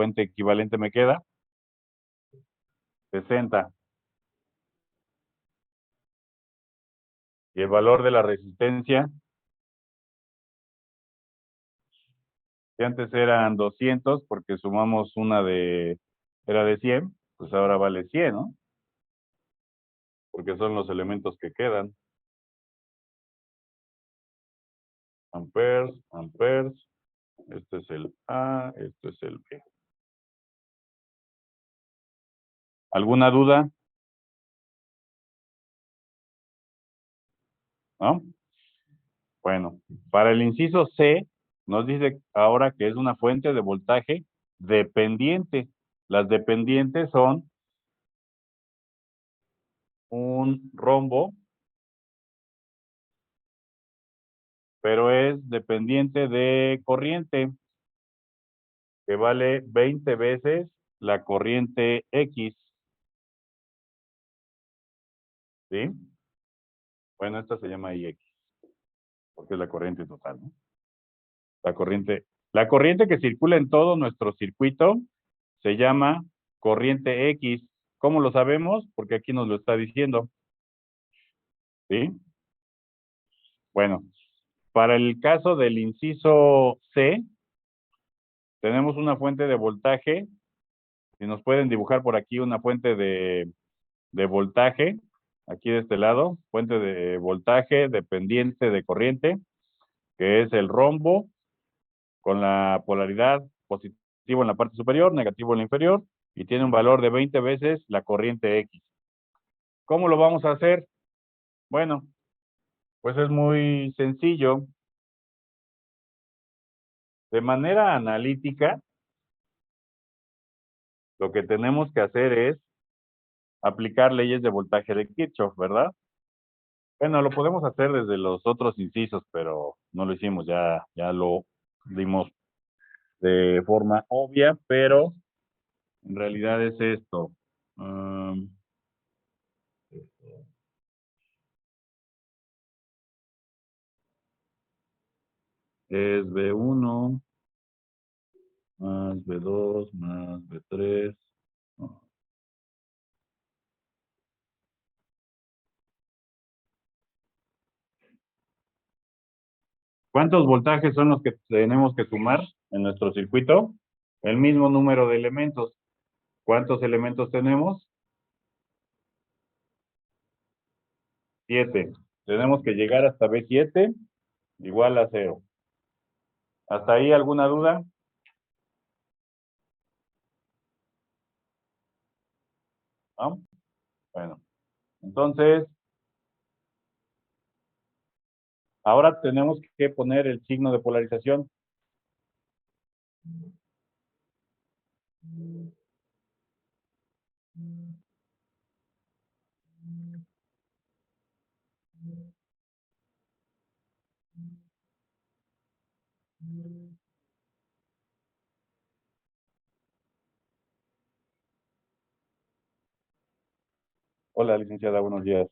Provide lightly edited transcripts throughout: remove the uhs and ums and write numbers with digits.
fuente equivalente me queda? 60. Y el valor de la resistencia, que antes eran 200 porque sumamos una era de 100, pues ahora vale 100, ¿no? Porque son los elementos que quedan. Amperes, amperes. Este es el A, este es el B. ¿Alguna duda? ¿No? Bueno, para el inciso C, nos dice ahora que es una fuente de voltaje dependiente. Las dependientes son un rombo, pero es dependiente de corriente, que vale 20 veces la corriente X. ¿Sí? Bueno, esta se llama IX, porque es la corriente total, ¿no? La corriente que circula en todo nuestro circuito se llama corriente X. ¿Cómo lo sabemos? Porque aquí nos lo está diciendo. ¿Sí? Bueno, para el caso del inciso C, tenemos una fuente de voltaje. Si nos pueden dibujar por aquí una fuente de voltaje, aquí de este lado, fuente de voltaje dependiente de corriente, que es el rombo con la polaridad positivo en la parte superior, negativo en la inferior, y tiene un valor de 20 veces la corriente X. ¿Cómo lo vamos a hacer? Bueno, pues es muy sencillo. De manera analítica, lo que tenemos que hacer es aplicar leyes de voltaje de Kirchhoff, ¿verdad? Bueno, lo podemos hacer desde los otros incisos, pero no lo hicimos, ya lo dimos de forma obvia, pero en realidad es esto. Es B1 más B2 más B3. ¿Cuántos voltajes son los que tenemos que sumar en nuestro circuito? El mismo número de elementos. ¿Cuántos elementos tenemos? 7. Tenemos que llegar hasta B7 igual a 0. ¿Hasta ahí alguna duda? ¿No? Bueno, entonces, ahora tenemos que poner el signo de polarización. Hola, licenciada, buenos días.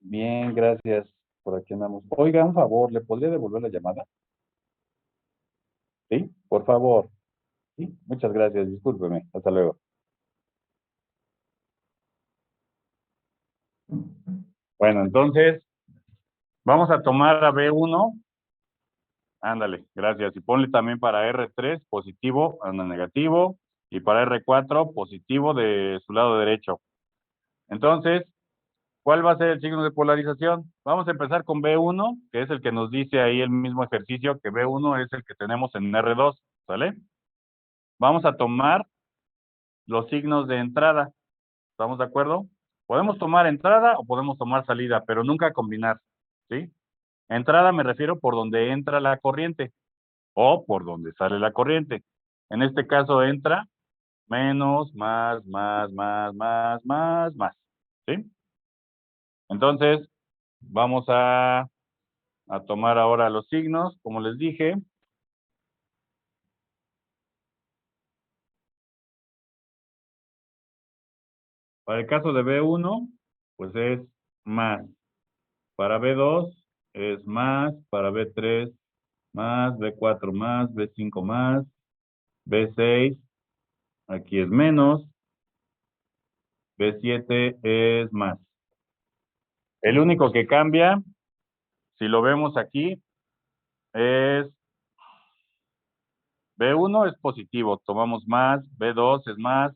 Bien, gracias. Por aquí andamos. Oiga, un favor, ¿le podría devolver la llamada? Sí, por favor. Sí, muchas gracias. Discúlpeme. Hasta luego. Bueno, entonces, vamos a tomar a B1. Ándale, gracias. Y ponle también para R3 positivo, anda negativo. Y para R4 positivo de su lado derecho. Entonces, ¿cuál va a ser el signo de polarización? Vamos a empezar con B1, que es el que nos dice ahí el mismo ejercicio, que B1 es el que tenemos en R2, ¿sale? Vamos a tomar los signos de entrada, ¿estamos de acuerdo? Podemos tomar entrada o podemos tomar salida, pero nunca combinar, ¿sí? Entrada me refiero por donde entra la corriente o por donde sale la corriente. En este caso entra menos, más, ¿sí? Entonces, vamos a tomar ahora los signos, como les dije. Para el caso de B1, pues es más. Para B2 es más, para B3 más, B4 más, B5 más, B6, aquí es menos, B7 es más. El único que cambia, si lo vemos aquí, es B1 es positivo, tomamos más, B2 es más,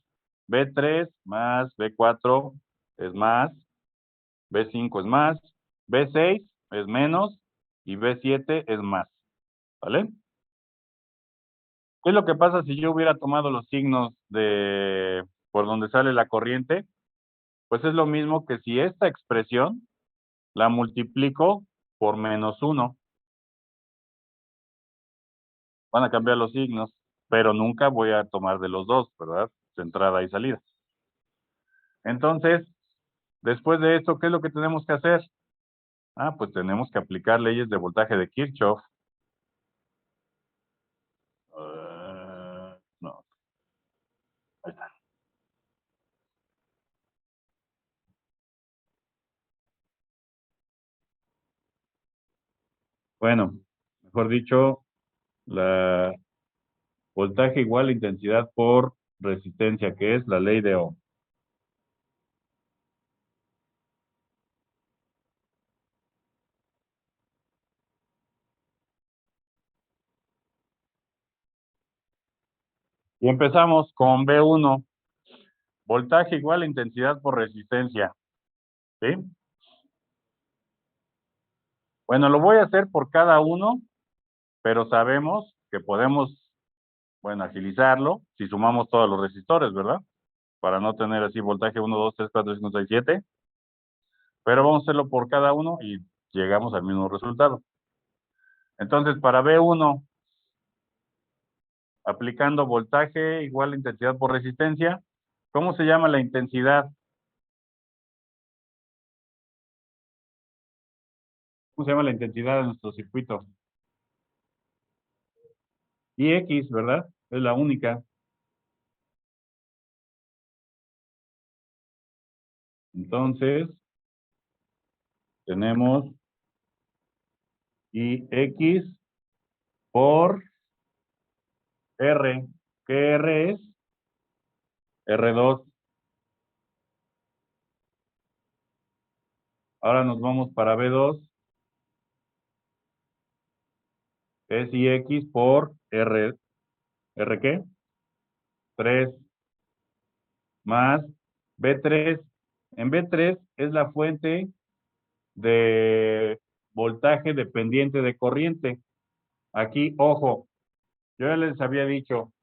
B3 más, B4 es más, B5 es más, B6 es menos y B7 es más, ¿vale? ¿Qué es lo que pasa si yo hubiera tomado los signos de por donde sale la corriente? Pues es lo mismo que si esta expresión la multiplico por -1. Van a cambiar los signos, pero nunca voy a tomar de los dos, ¿verdad? De entrada y salida. Entonces, después de esto, ¿qué es lo que tenemos que hacer? Ah, pues tenemos que aplicar leyes de voltaje de Kirchhoff. No, ahí está. Bueno, mejor dicho, la voltaje igual a intensidad por resistencia, que es la ley de Ohm. Y empezamos con B1, voltaje igual a intensidad por resistencia, ¿sí? Bueno, lo voy a hacer por cada uno, pero sabemos que podemos, bueno, agilizarlo si sumamos todos los resistores, ¿verdad? Para no tener así voltaje 1, 2, 3, 4, 5, 6, 7. Pero vamos a hacerlo por cada uno y llegamos al mismo resultado. Entonces, para B1, aplicando voltaje igual a intensidad por resistencia, ¿cómo se llama la intensidad? ¿Cómo se llama la intensidad de nuestro circuito? IX, ¿verdad? Es la única. Entonces, tenemos IX por R. ¿Qué R es? R2. Ahora nos vamos para B2. Es IX por R. ¿R qué? 3 más B3. En B3 es la fuente de voltaje dependiente de corriente. Aquí, ojo, yo ya les había dicho,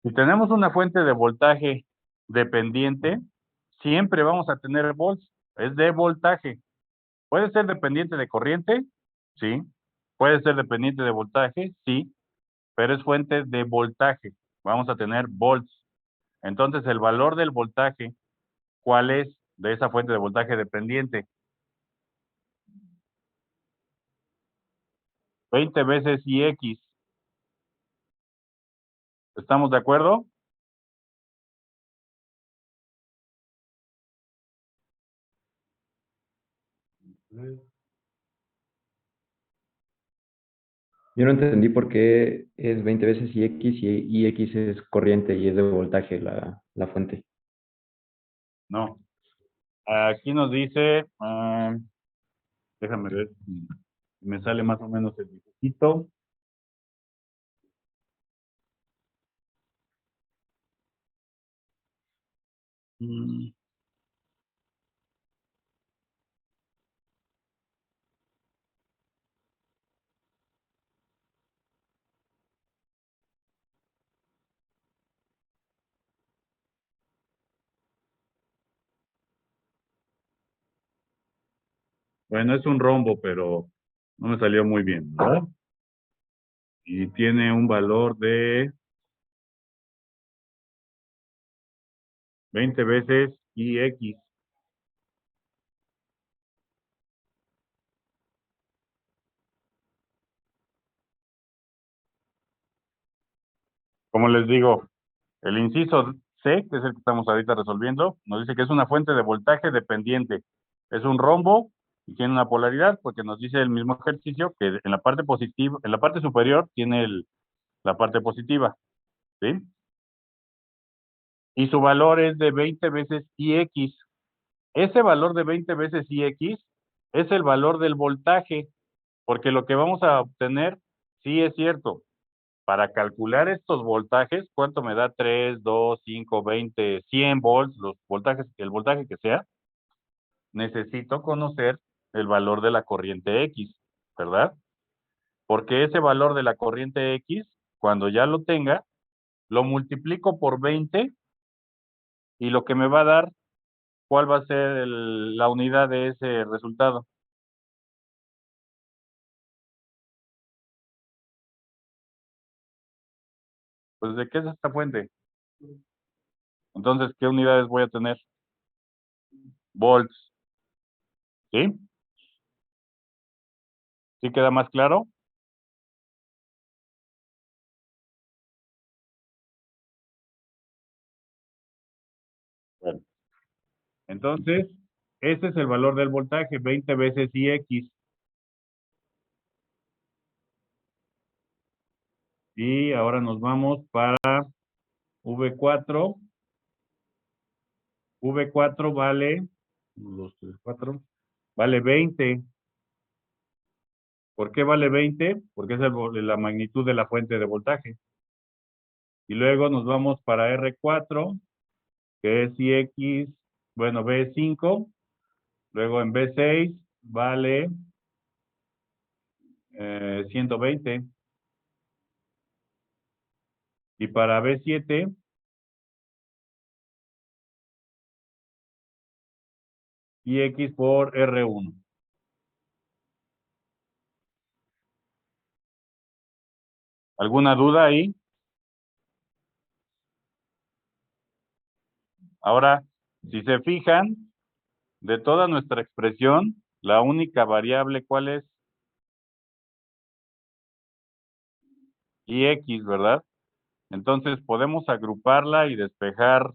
si tenemos una fuente de voltaje dependiente, siempre vamos a tener volts. Es de voltaje. ¿Puede ser dependiente de corriente? Sí. ¿Puede ser dependiente de voltaje? Sí. Pero es fuente de voltaje. Vamos a tener volts. Entonces, el valor del voltaje, ¿cuál es de esa fuente de voltaje dependiente? 20 veces IX. ¿Estamos de acuerdo? Yo no entendí por qué es 20 veces IX y IX es corriente y es de voltaje la fuente. No. Aquí nos dice, déjame ver si me sale más o menos el dibujito. Mm, Bueno, es un rombo, pero no me salió muy bien, ¿verdad? Y tiene un valor de 20 veces IX. Como les digo, el inciso C, que es el que estamos ahorita resolviendo, nos dice que es una fuente de voltaje dependiente. Es un rombo Y tiene una polaridad porque nos dice el mismo ejercicio que en la parte positiva, en la parte superior tiene la parte positiva, ¿sí? Y su valor es de 20 veces IX. Ese valor de 20 veces IX es el valor del voltaje, porque lo que vamos a obtener, sí es cierto, para calcular estos voltajes, ¿cuánto me da 3, 2, 5, 20, 100 volts, los voltajes, el voltaje que sea? Necesito conocer el valor de la corriente X, ¿verdad? Porque ese valor de la corriente X, cuando ya lo tenga, lo multiplico por 20 y lo que me va a dar, ¿cuál va a ser la unidad de ese resultado? Pues, ¿de qué es esta fuente? Entonces, ¿qué unidades voy a tener? Volts, ¿sí? ¿Sí queda más claro? Bueno, entonces, ese es el valor del voltaje, 20 veces IX. Y ahora nos vamos para V4. V4 vale, 1, 2, 3, 4, vale 20. ¿Por qué vale 20? Porque es la magnitud de la fuente de voltaje. Y luego nos vamos para R4, que es IX, bueno, B5. Luego en B6 vale 120. Y para B7, IX por R1. ¿Alguna duda ahí? Ahora, si se fijan, de toda nuestra expresión, la única variable, ¿cuál es? IX, ¿verdad? Entonces podemos agruparla y despejar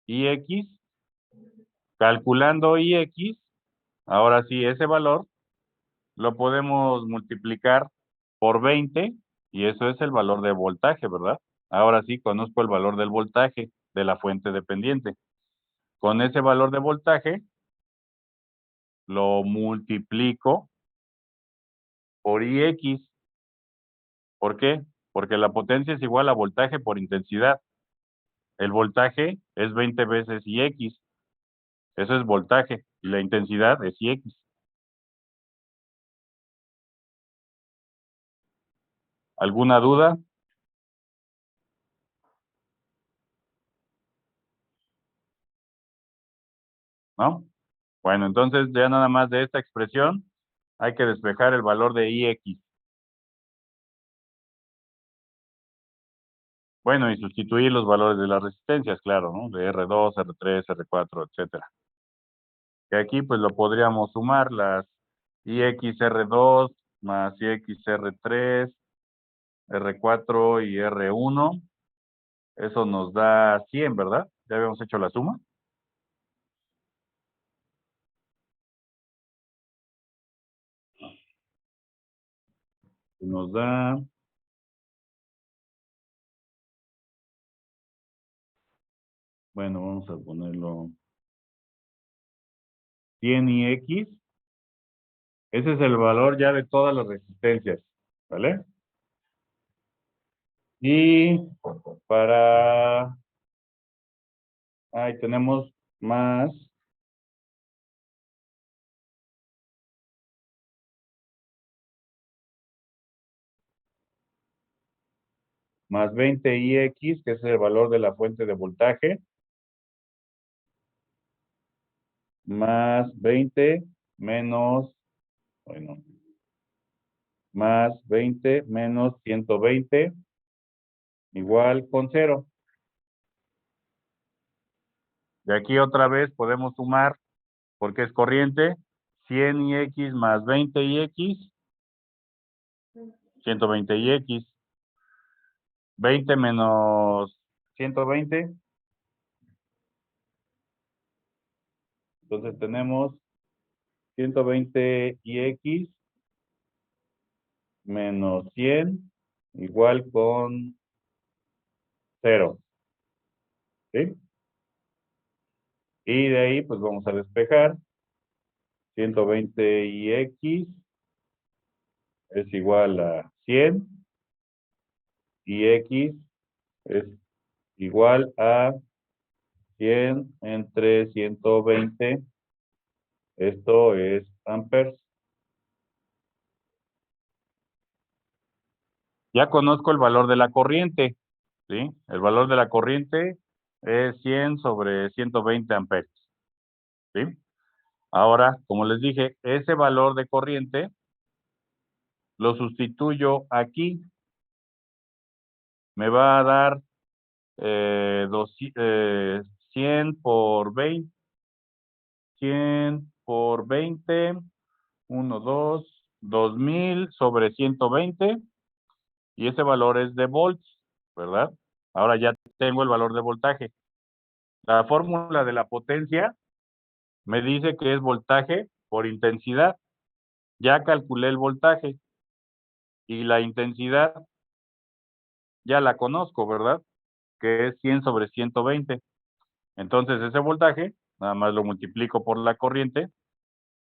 IX. Calculando IX, ahora sí, ese valor lo podemos multiplicar por 20 y eso es el valor de voltaje, ¿verdad? Ahora sí, conozco el valor del voltaje de la fuente dependiente. Con ese valor de voltaje lo multiplico por IX. ¿Por qué? Porque la potencia es igual a voltaje por intensidad. El voltaje es 20 veces IX. Eso es voltaje. Y la intensidad es IX. ¿Alguna duda? ¿No? Bueno, entonces ya nada más de esta expresión hay que despejar el valor de IX. Bueno, y sustituir los valores de las resistencias, claro, ¿no? De R2, R3, R4, etcétera. Que aquí pues lo podríamos sumar las IXR2 más IXR3, R4 y R1. Eso nos da 100, ¿verdad? Ya habíamos hecho la suma. Nos da, bueno, vamos a ponerlo 100 IX. Ese es el valor ya de todas las resistencias, ¿vale? Y para, ahí tenemos más 20 IX, que es el valor de la fuente de voltaje, más 20 menos, bueno, más 20 menos 120, igual con 0. De aquí otra vez podemos sumar, porque es corriente, 100 IX más 20 IX, 120 IX, 20 menos 120, entonces tenemos 120 Ix menos 100 igual con 0. ¿Sí? Y de ahí, pues vamos a despejar. 120 Ix es igual a 100. Y X es igual a 100 entre 120. Esto es amperes. Ya conozco el valor de la corriente, ¿sí? El valor de la corriente es 100 sobre 120 amperes, ¿sí? Ahora, como les dije, ese valor de corriente lo sustituyo aquí. Me va a dar 100 por 20. 100 por 20. 1, 2, 2000 sobre 120. Y ese valor es de volts, ¿verdad? Ahora ya tengo el valor de voltaje. La fórmula de la potencia me dice que es voltaje por intensidad. Ya calculé el voltaje y la intensidad ya la conozco, ¿verdad? Que es 100 sobre 120. Entonces ese voltaje, nada más lo multiplico por la corriente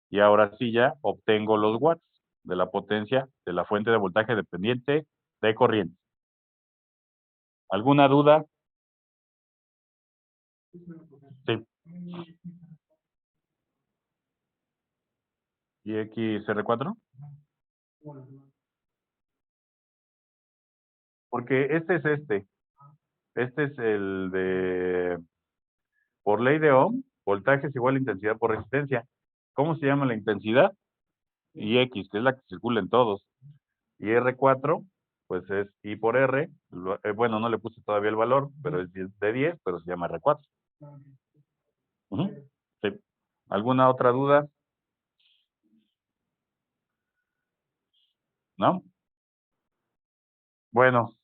y ahora sí ya obtengo los watts de la potencia de la fuente de voltaje dependiente de corriente. ¿Alguna duda? Sí. ¿Y XR4? Porque este es este. Este es el de, por ley de Ohm, voltaje es igual a intensidad por resistencia. ¿Cómo se llama la intensidad? Y X, que es la que circula en todos. Y R4, pues es I por R. Bueno, no le puse todavía el valor, pero es de 10, pero se llama R4. Ujú. Sí. ¿Alguna otra duda? ¿No? Bueno,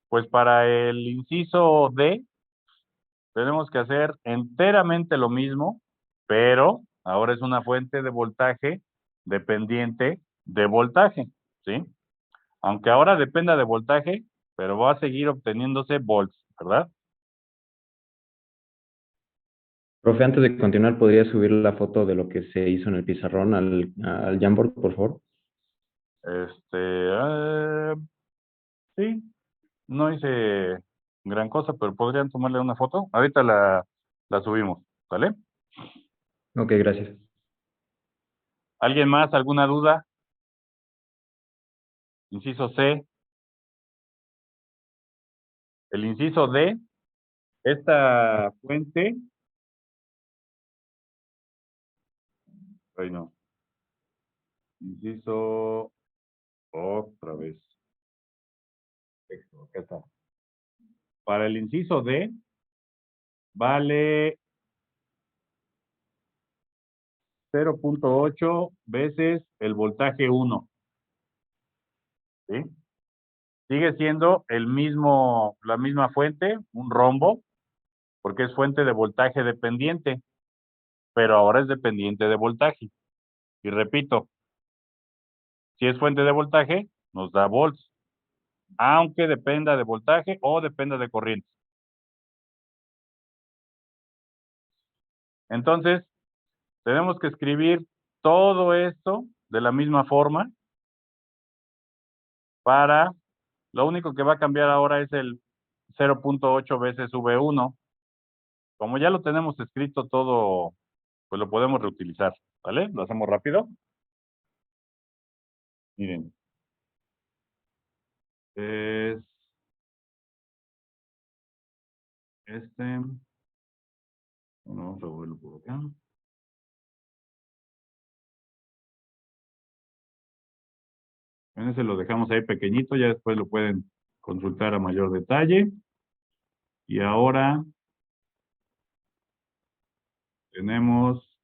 pues para el inciso D, tenemos que hacer enteramente lo mismo, pero ahora es una fuente de voltaje dependiente de voltaje, ¿sí? Aunque ahora dependa de voltaje, pero va a seguir obteniéndose volts, ¿verdad? Profe, antes de continuar, ¿podría subir la foto de lo que se hizo en el pizarrón al Jamboard, por favor? Sí, no hice gran cosa, pero podrían tomarle una foto. Ahorita la subimos, ¿vale? Ok, gracias. ¿Alguien más? ¿Alguna duda? Inciso C. El inciso D, esta fuente, ay no, inciso otra vez. Texto, acá está. Para el inciso D, vale 0.8 veces el voltaje 1, ¿sí? Sigue siendo la misma fuente, un rombo, porque es fuente de voltaje dependiente, pero ahora es dependiente de voltaje. Y repito, si es fuente de voltaje, nos da volts, aunque dependa de voltaje o dependa de corriente. Entonces, tenemos que escribir todo esto de la misma forma para, lo único que va a cambiar ahora es el 0.8 veces V1. Como ya lo tenemos escrito todo, pues lo podemos reutilizar, ¿vale? Lo hacemos rápido. Miren, es bueno, vamos a moverlo por acá. En ese lo dejamos ahí pequeñito, ya después lo pueden consultar a mayor detalle. Y ahora tenemos,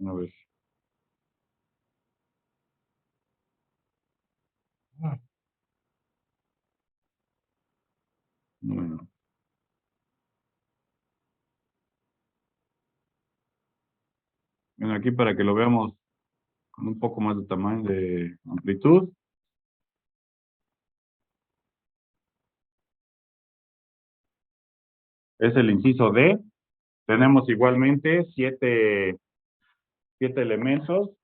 a ver, bueno, Bueno, aquí para que lo veamos con un poco más de tamaño, de amplitud. Es el inciso D. Tenemos igualmente siete elementos.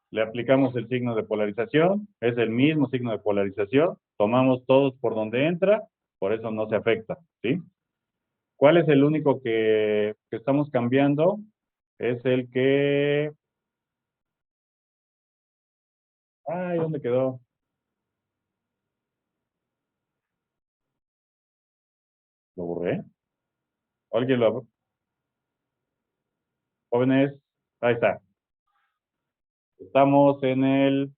Le aplicamos el signo de polarización. Es el mismo signo de polarización. Tomamos todos por donde entra. Por eso no se afecta, ¿sí? ¿Cuál es el único que estamos cambiando? Es el que... Ay, ¿dónde quedó? ¿Lo borré? ¿Alguien lo... Jóvenes, ahí está. Estamos en el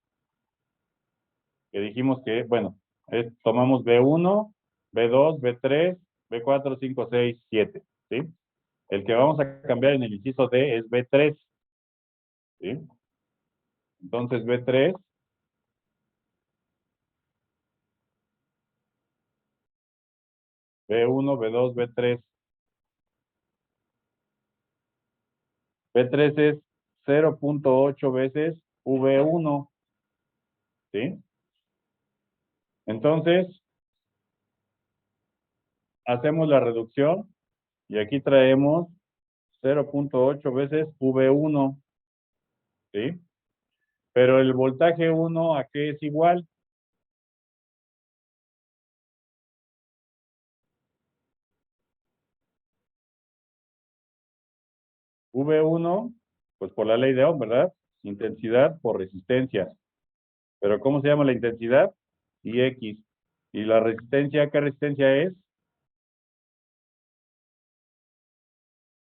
que dijimos que, bueno, tomamos B1, B2, B3, B4, 5, 6, 7, ¿sí? El que vamos a cambiar en el inciso D es B3, ¿sí? Entonces B3, B1, B2, B3. B3 es 0.8 veces V1, ¿sí? Entonces, hacemos la reducción y aquí traemos 0.8 veces V1, ¿sí? Pero el voltaje 1, ¿a qué es igual? V1, pues por la ley de Ohm, ¿verdad? Intensidad por resistencia. Pero ¿cómo se llama la intensidad? IX. ¿Y la resistencia, qué resistencia es?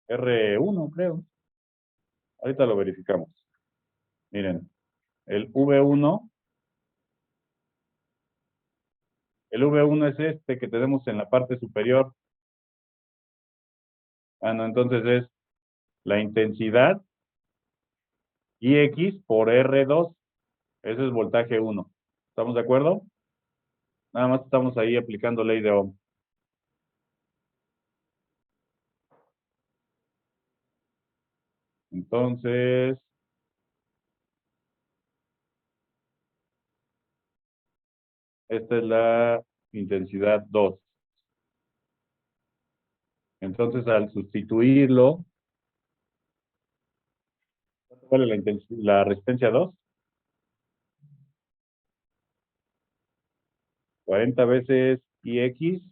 R1, creo. Ahorita lo verificamos. Miren, el V1, el V1 es este que tenemos en la parte superior. Ah, no, entonces es la intensidad IX por R2. Ese es voltaje 1. ¿Estamos de acuerdo? Nada más estamos ahí aplicando ley de Ohm. Entonces, esta es la intensidad 2. Entonces, al sustituirlo, ¿cuánto vale la resistencia 2? 40 veces IX.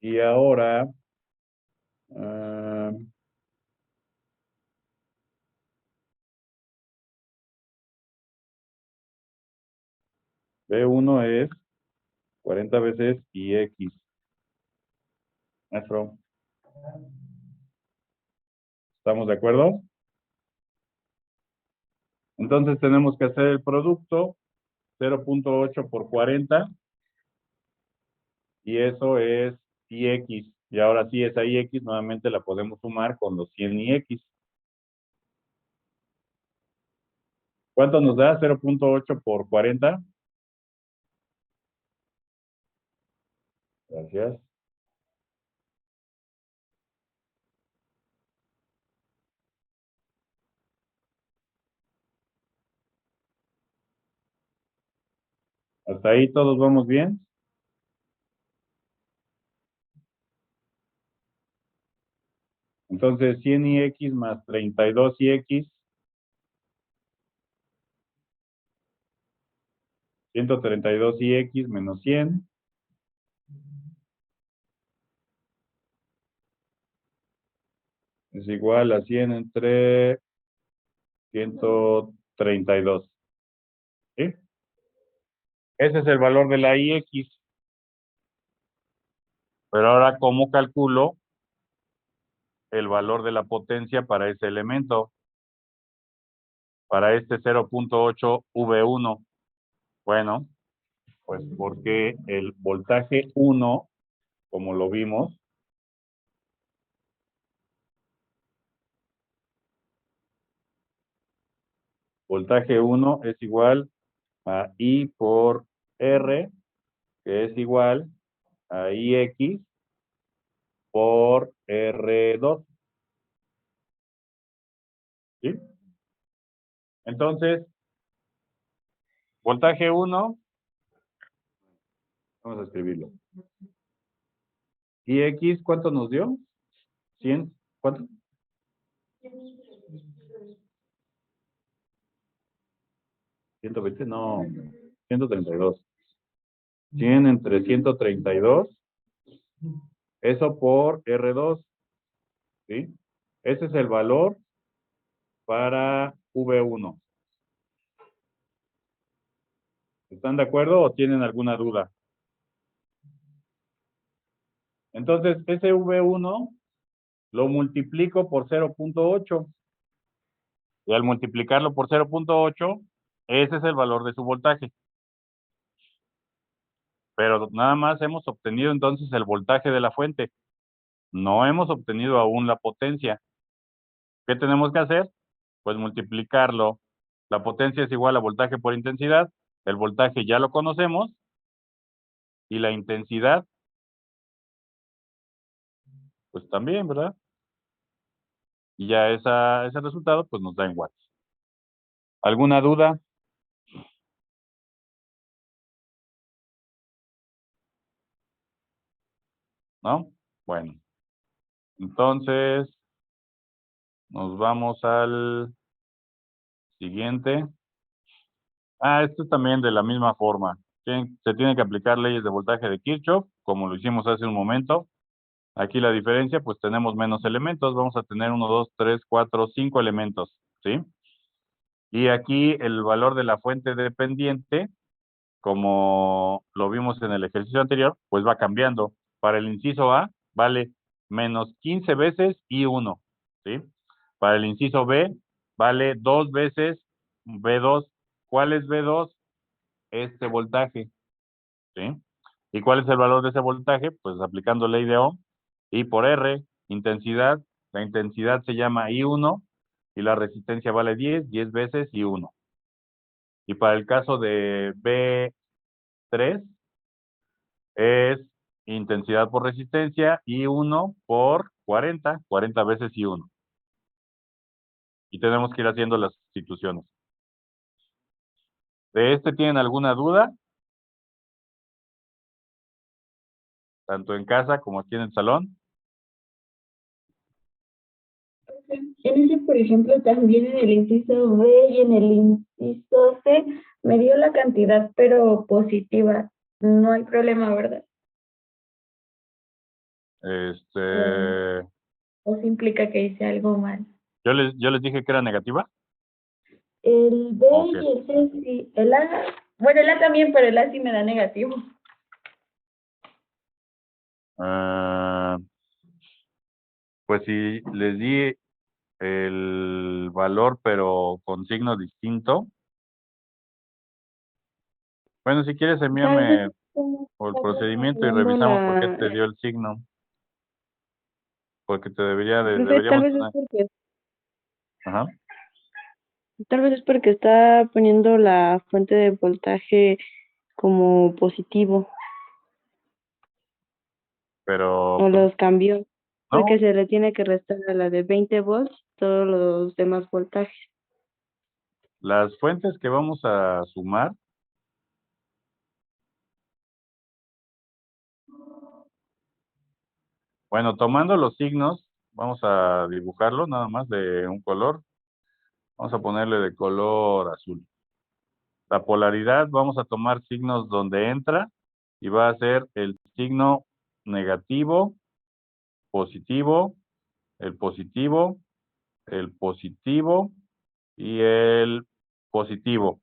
Y ahora, ah, B1 es 40 veces IX. Maestro, ¿estamos de acuerdo? Entonces tenemos que hacer el producto 0.8 por 40 y eso es IX. Y ahora sí, esa IX nuevamente la podemos sumar con los 100 IX. ¿Cuánto nos da 0.8 por 40? Gracias. ¿Hasta ahí todos vamos bien? Entonces 100 IX más 32 IX, 132 IX menos 100 es igual a 100 entre 132. ¿Sí? Ese es el valor de la IX. Pero ahora, ¿cómo calculo el valor de la potencia para ese elemento? Para este 0.8 V1. Bueno, pues porque el voltaje 1, como lo vimos, voltaje 1 es igual a I por R, que es igual a IX por R2. ¿Sí? Entonces, voltaje 1, vamos a escribirlo. ¿Y X cuánto nos dio? 100, ¿cuánto? 120, no, 132. 100 entre 132, eso por R2, ¿sí? Ese es el valor para V1. ¿Están de acuerdo o tienen alguna duda? Entonces, ese V1 lo multiplico por 0.8. Y al multiplicarlo por 0.8, ese es el valor de su voltaje. Pero nada más hemos obtenido entonces el voltaje de la fuente. No hemos obtenido aún la potencia. ¿Qué tenemos que hacer? Pues multiplicarlo. La potencia es igual a voltaje por intensidad. El voltaje ya lo conocemos. Y la intensidad, pues también, ¿verdad? Y ya ese resultado, pues nos da en watts. ¿Alguna duda? ¿No? Bueno, entonces nos vamos al siguiente. Esto también de la misma forma. Se tiene que aplicar leyes de voltaje de Kirchhoff, como lo hicimos hace un momento. Aquí la diferencia, pues tenemos menos elementos. Vamos a tener 1, 2, 3, 4, 5 elementos, ¿sí? Y aquí el valor de la fuente dependiente, como lo vimos en el ejercicio anterior, pues va cambiando. Para el inciso A vale menos 15 veces I1, ¿sí? Para el inciso B vale 2 veces B2. ¿Cuál es B2? Este voltaje, ¿sí? ¿Y cuál es el valor de ese voltaje? Pues aplicando ley de Ohm. Y por R, intensidad, la intensidad se llama I1 y la resistencia vale 10 veces I1. Y para el caso de B3 es intensidad por resistencia I1 por 40 veces I1. Y tenemos que ir haciendo las sustituciones. ¿De este tienen alguna duda? Tanto en casa como aquí en el salón. En ese, por ejemplo, también en el inciso B y en el inciso C me dio la cantidad, pero positiva. No hay problema, ¿verdad? ¿O se implica que hice algo mal? Yo les dije que era negativa. El B Ok. y el C sí. El A, bueno, el A también, pero el A sí me da negativo. Pues si les di el valor, pero con signo distinto. Bueno, si quieres, Tal vez envíame estamos por el procedimiento y cambiando revisamos por qué la... te dio el signo. Porque Profe, deberíamos tener. Ajá. tal vez es porque está poniendo la fuente de voltaje como positivo, Pero, o los cambió, no, porque se le tiene que restar a la de 20 volts todos los demás voltajes. las fuentes que vamos a sumar, bueno, tomando los signos, vamos a dibujarlo nada más de un color. Vamos a ponerle de color azul. La polaridad, vamos a tomar signos donde entra y va a ser el signo negativo, positivo, el positivo, el positivo y el positivo.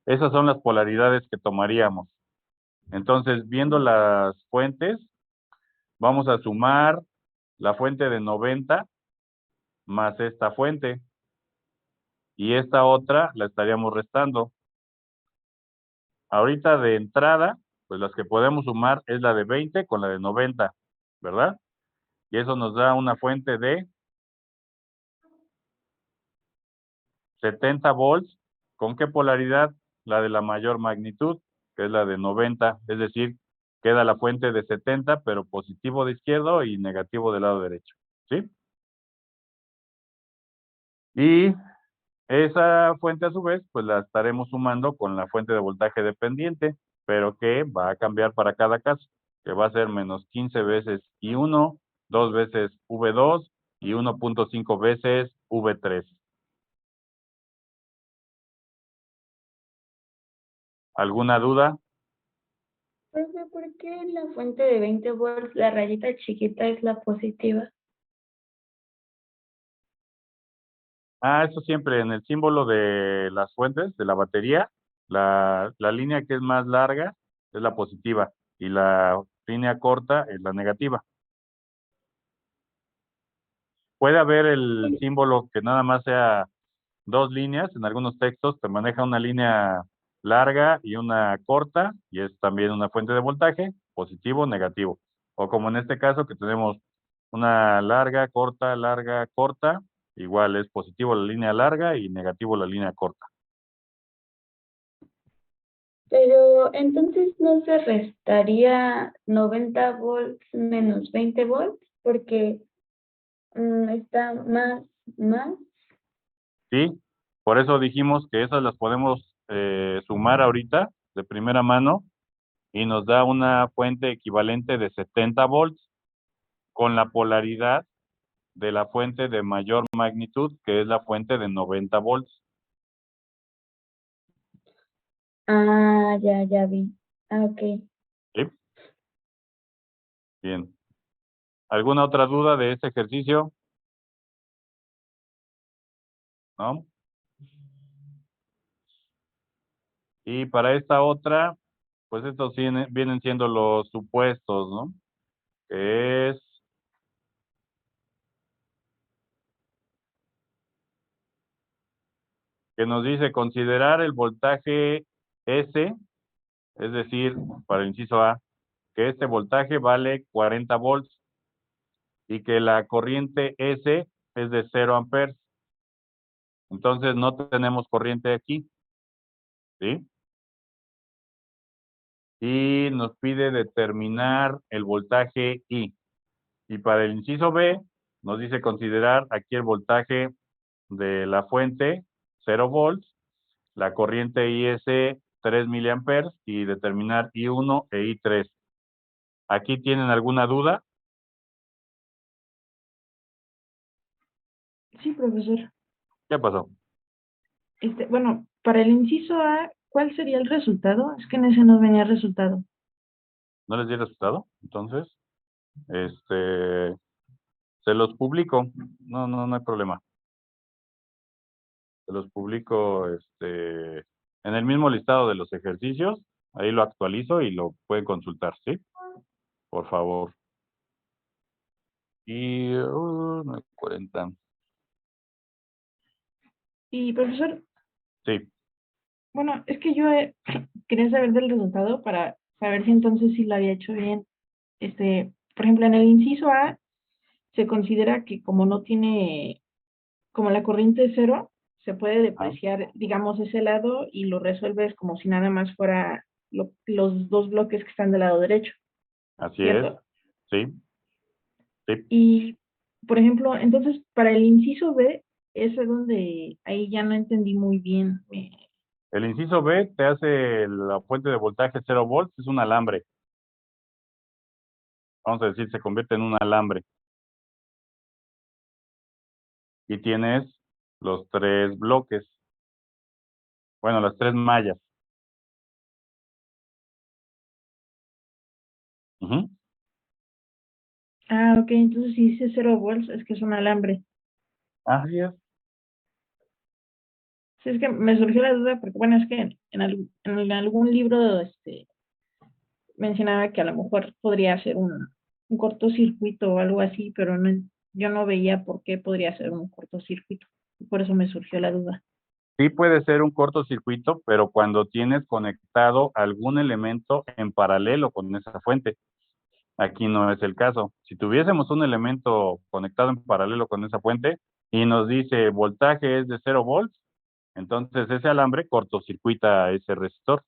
Esas son las polaridades que tomaríamos. Entonces, viendo las fuentes, vamos a sumar la fuente de 90 más esta fuente y esta otra la estaríamos restando. Ahorita de entrada, pues las que podemos sumar es la de 20 con la de 90, ¿verdad? Y eso nos da una fuente de 70 volts. ¿Con qué polaridad? La de la mayor magnitud, que es la de 90. Es decir, queda la fuente de 70, pero positivo de izquierdo y negativo del lado derecho. ¿Sí? Y Esa fuente a su vez, pues la estaremos sumando con la fuente de voltaje dependiente, pero que va a cambiar para cada caso, que va a ser menos 15 veces I1, 2 veces V2 y 1.5 veces V3. ¿Alguna duda? Profe, ¿por qué en la fuente de 20 volts la rayita chiquita es la positiva? Eso siempre en el símbolo de las fuentes, de la batería, la línea que es más larga es la positiva y la línea corta es la negativa. Puede haber el símbolo que nada más sea dos líneas, en algunos textos te maneja una línea larga y una corta, y es también una fuente de voltaje, positivo, negativo. O como en este caso que tenemos una larga, corta, igual es positivo la línea larga y negativo la línea corta. Pero entonces no se restaría 90 volts menos 20 volts porque está más. ¿Sí? Por eso dijimos que esas las podemos sumar ahorita de primera mano y nos da una fuente equivalente de 70 volts con la polaridad de la fuente de mayor magnitud, que es la fuente de 90 volts. Ah, ya vi. Ah, ok. ¿Sí? Bien. ¿Alguna otra duda de este ejercicio? ¿No? Y para esta otra, pues estos vienen siendo los supuestos, ¿no? Que es que nos dice considerar el voltaje S, es decir, para el inciso A, que este voltaje vale 40 volts y que la corriente S es de 0 amperes. Entonces no tenemos corriente aquí, ¿sí? Y nos pide determinar el voltaje I. Y para el inciso B, nos dice considerar aquí el voltaje de la fuente, 0 volts, la corriente IS, 3 miliamperes, y determinar I1 e I3. ¿Aquí tienen alguna duda? Sí, profesor. ¿Qué pasó? Bueno, para el inciso A, ¿cuál sería el resultado? Es que en ese no venía resultado. ¿No les di el resultado? Entonces, este, se los publico. No hay problema. Se los publico, en el mismo listado de los ejercicios. Ahí lo actualizo y lo pueden consultar, ¿sí? Por favor. Y 9:40. Y profesor, Sí, bueno, es que yo quería saber del resultado para saber si entonces sí lo había hecho bien. Por ejemplo, en el inciso A se considera que como no tiene, como la corriente es cero, se puede ah, depreciar, digamos, ese lado y lo resuelves como si nada más fuera los dos bloques que están del lado derecho, así es. ¿cierto? Sí, sí. Y, por ejemplo, entonces para el inciso B, es donde ahí ya no entendí muy bien. El inciso B te hace la fuente de voltaje 0 volts, es un alambre. Vamos a decir, se convierte en un alambre. Y tienes los tres bloques. Bueno, las tres mallas. Ujú. Ah, ok, entonces si dice 0 volts, es que es un alambre. Así es. Sí, es que me surgió la duda porque, bueno, es que en algún libro mencionaba que a lo mejor podría ser un cortocircuito o algo así, pero no, yo no veía por qué podría ser un cortocircuito. Por eso me surgió la duda. Sí puede ser un cortocircuito, pero cuando tienes conectado algún elemento en paralelo con esa fuente. Aquí no es el caso. Si tuviésemos un elemento conectado en paralelo con esa fuente y nos dice voltaje es de 0 volts, entonces ese alambre cortocircuita ese resistor.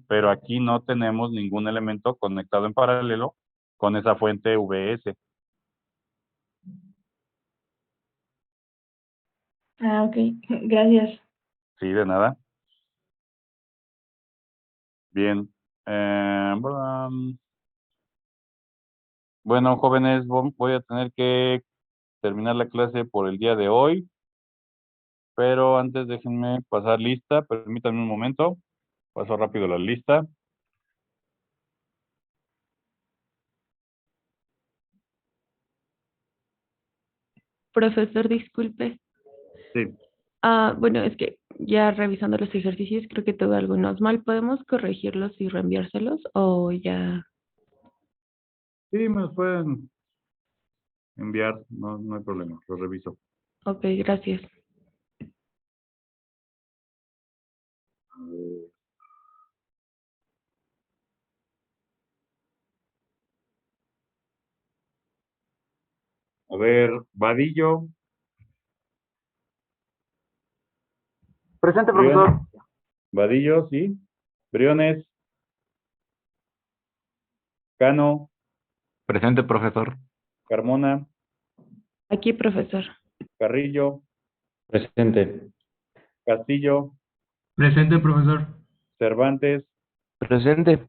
Pero aquí no tenemos ningún elemento conectado en paralelo con esa fuente VS. Ah, ok. Gracias. Sí, de nada. Bien. Bueno, jóvenes, voy a tener que terminar la clase por el día de hoy, pero antes déjenme pasar lista, permítanme un momento, paso rápido la lista. Profesor, disculpe. Sí, Bueno, es que ya revisando los ejercicios creo que tuve algunos mal. ¿Podemos corregirlos y reenviárselos o ya? sí, me los pueden enviar, no hay problema, los reviso. Ok, gracias. A ver, Vadillo. Presente, Briones. profesor. Vadillo, sí. Briones. Cano. Presente, profesor. Carmona. Aquí, profesor. Carrillo. Presente. Castillo. Presente, profesor. Cervantes. Presente.